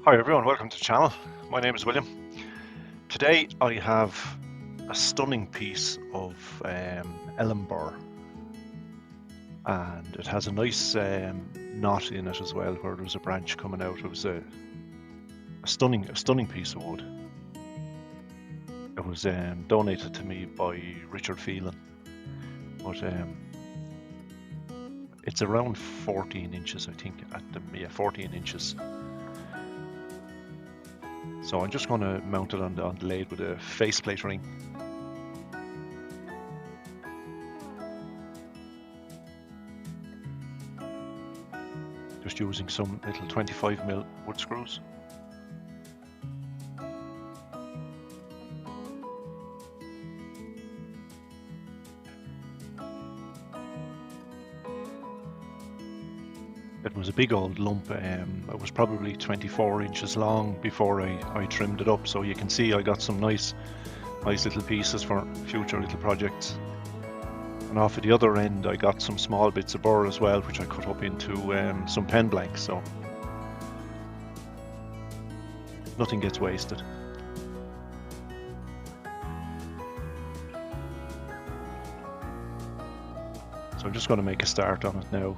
Hi everyone, welcome to the channel. My name is William. Today I have a stunning piece of elm burr, and it has a nice knot in it as well where there's a branch coming out. It was a stunning piece of wood. It was donated to me by Richard Phelan, but it's around 14 inches, I think, at the 14 inches. So I'm just going to mount it on the lathe with a faceplate ring. Just using some little 25mm wood screws. It was a big old lump. It was probably 24 inches long before I trimmed it up, so you can see I got some nice little pieces for future little projects. And off at the other end I got some small bits of burr as well, which I cut up into some pen blanks, so nothing gets wasted. So I'm just going to make a start on it now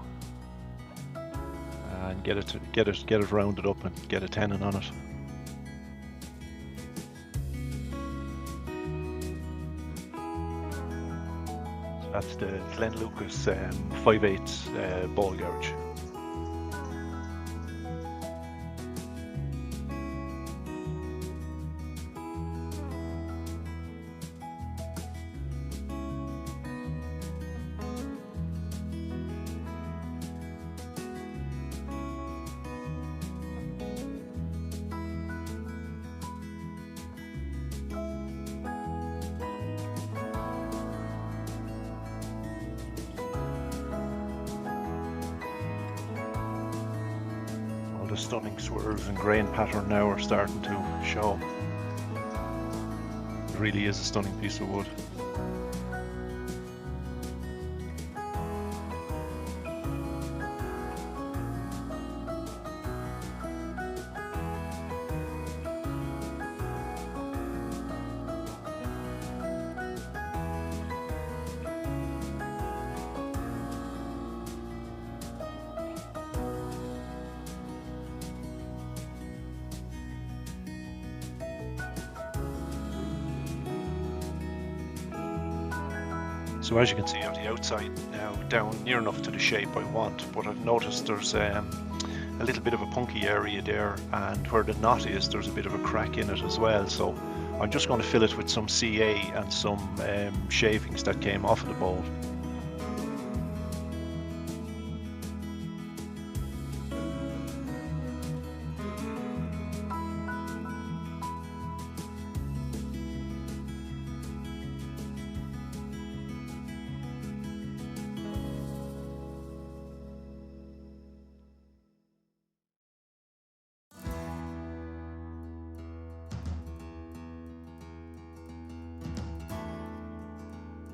and get it rounded up and get a tenon on it. So that's the Glen Lucas 5/8 ball gouge. The stunning swirls and grain pattern now are starting to show. It really is a stunning piece of wood. So as you can see on the outside now, down near enough to the shape I want, but I've noticed there's a little bit of a punky area there, and where the knot is there's a bit of a crack in it as well, so I'm just going to fill it with some CA and some shavings that came off of the bowl.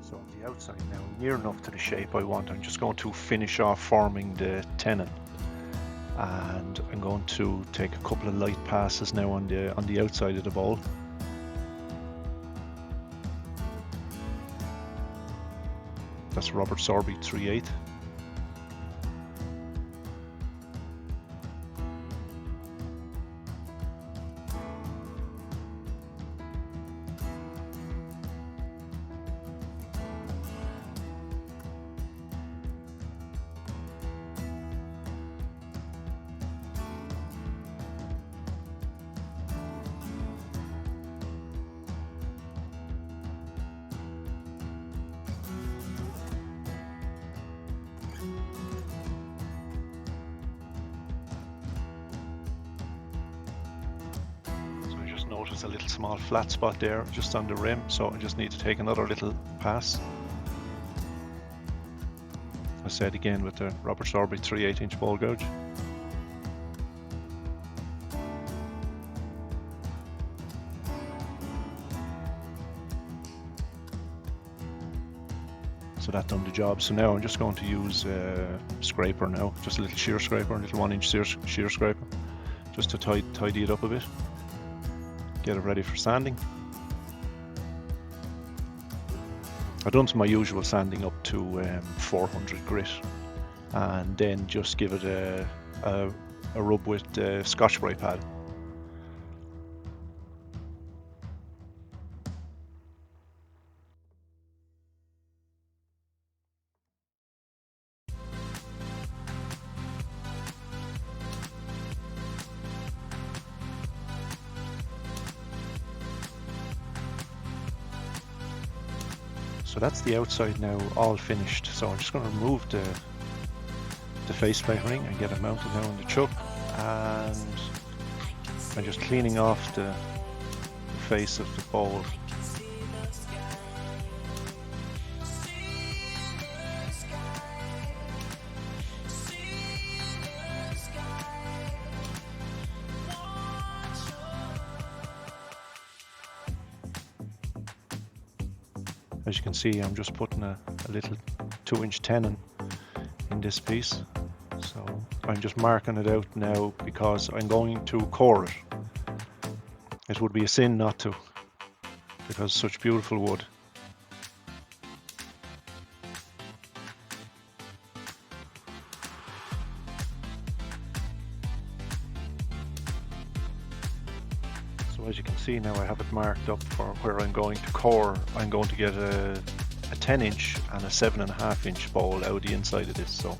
So on the outside now, near enough to the shape I want, I'm just going to finish off forming the tenon, and I'm going to take a couple of light passes now on the outside of the bowl. That's Robert Sorby 3/8. Notice a little small flat spot there just on the rim, so I just need to take another little pass. I said again with the Robert Sorby 3/8 inch ball gouge. So that done the job. So now I'm just going to use a scraper now, just a little shear scraper, a little 1-inch shear scraper, just to tidy it up a bit, get it ready for sanding. I've done my usual sanding up to 400 grit, and then just give it a rub with the Scotch-Brite pad. So that's the outside now, all finished. So I'm just going to remove the faceplate ring and get it mounted now in the chuck, and I'm just cleaning off the face of the bowl. As you can see, I'm just putting a little 2-inch tenon in this piece. So I'm just marking it out now because I'm going to core it. It would be a sin not to, because it's such beautiful wood. So as you can see now, I have it marked up for where I'm going to core. I'm going to get a 10-inch and a 7.5-inch bowl out the inside of this, so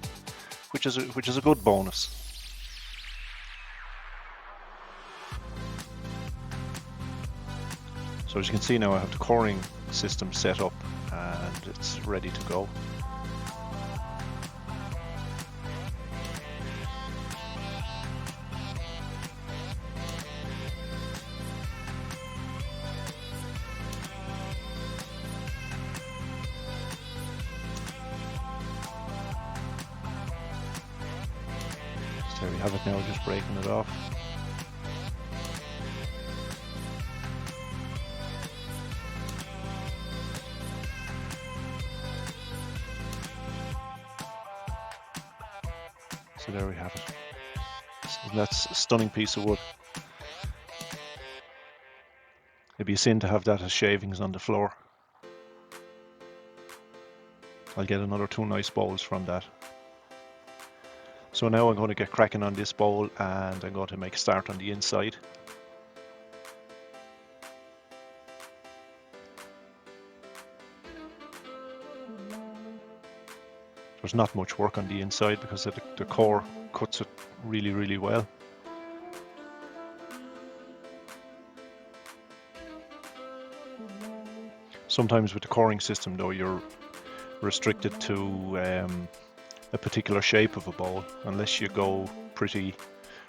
which is a good bonus. So as you can see now, I have the coring system set up and it's ready to go. So there we have it now, just breaking it off. So there we have it. And that's a stunning piece of wood. It'd be a sin to have that as shavings on the floor. I'll get another 2 nice bowls from that. So now I'm going to get cracking on this bowl and I'm going to make a start on the inside. There's not much work on the inside because the core cuts it really, really well. Sometimes with the coring system though, you're restricted to a particular shape of a bowl unless you go pretty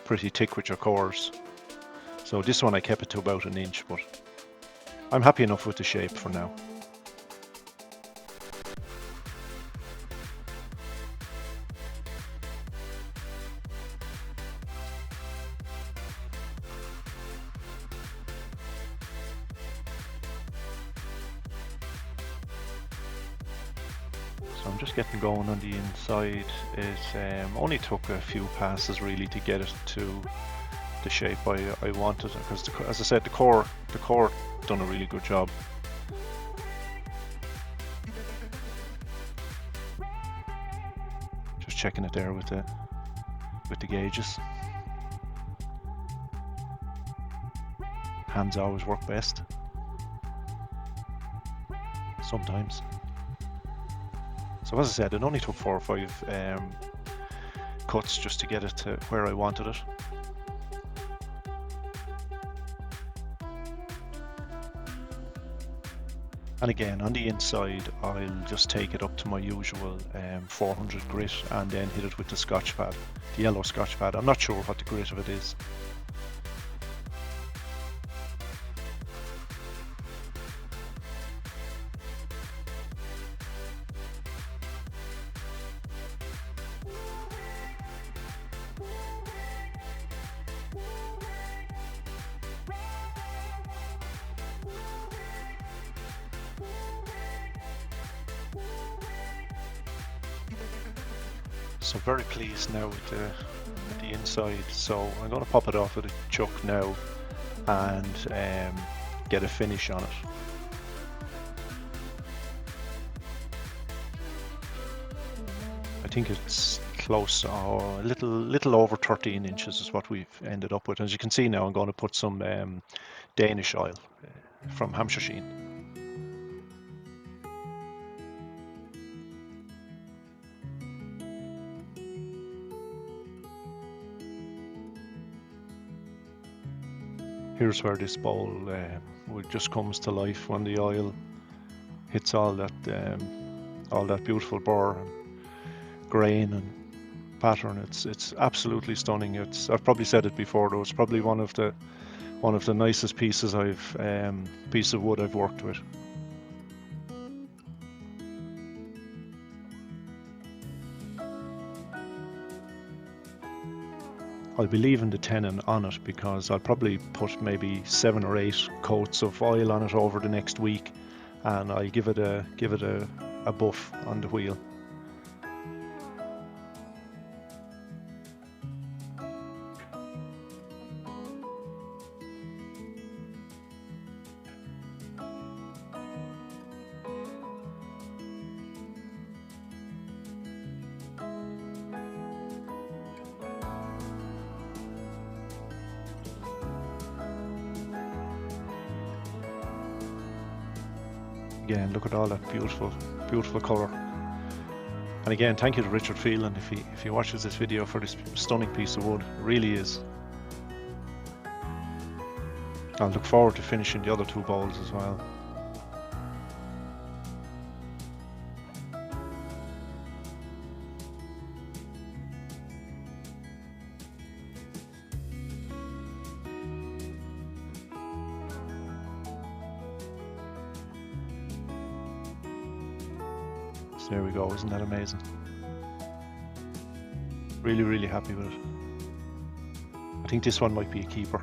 thick with your cores. So this one I kept it to about 1 inch, but I'm happy enough with the shape for now. So I'm just getting going on the inside. It only took a few passes really to get it to the shape I wanted, because as I said, the core done a really good job. Just checking it there with the gauges. Hands always work best. Sometimes. So as I said, it only took 4 or 5 cuts just to get it to where I wanted it. And again, on the inside, I'll just take it up to my usual 400 grit and then hit it with the Scotch pad, the yellow Scotch pad. I'm not sure what the grit of it is. So very pleased now with at the inside. So I'm going to pop it off with a chuck now and get a finish on it. I think it's close, a little over 13 inches is what we've ended up with. As you can see now, I'm going to put some Danish oil from Hampshire Sheen. Here's where this bowl just comes to life when the oil hits all that beautiful burr and grain and pattern. It's absolutely stunning. I've probably said it before, though, it's probably one of the nicest pieces piece of wood I've worked with. I'll be leaving the tenon on it because I'll probably put maybe 7 or 8 coats of oil on it over the next week, and I'll give it a buff on the wheel. Again, look at all that beautiful colour. And again, thank you to Richard Phelan if he watches this video for this stunning piece of wood. It really is. I'll look forward to finishing the other 2 bowls as well. So there we go, isn't that amazing? Really happy with it. I think this one might be a keeper.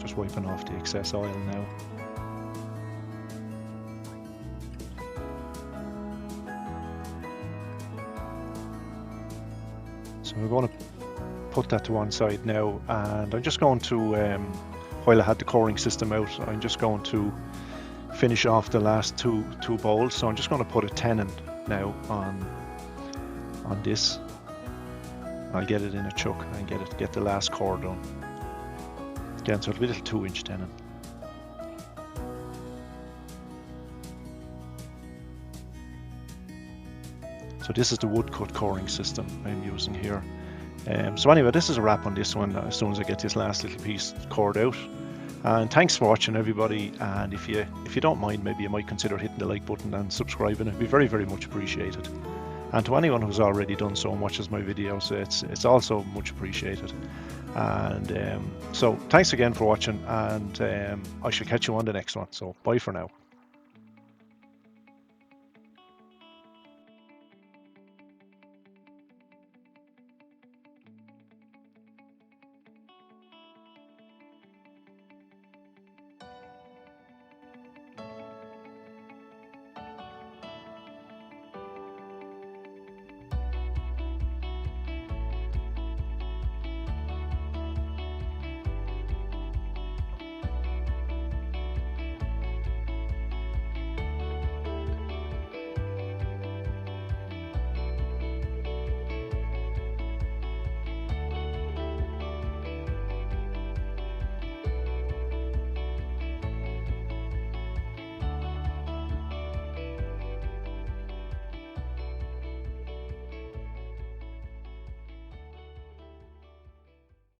Just wiping off the excess oil now. So we're going to put that to one side now, and I'm just going to, while I had the coring system out, I'm just going to finish off the last two bowls. So I'm just going to put a tenon now on this. I'll get it in a chuck and get the last core done. Again, so it'll be a little 2-inch tenon. So this is the woodcut coring system I'm using here. So anyway, this is a wrap on this one as soon as I get this last little piece cored out. And thanks for watching, everybody. And if you don't mind, maybe you might consider hitting the like button and subscribing. It'd be very much appreciated. And to anyone who's already done so and watches my videos, it's also much appreciated. And so thanks again for watching, and I shall catch you on the next one. So bye for now.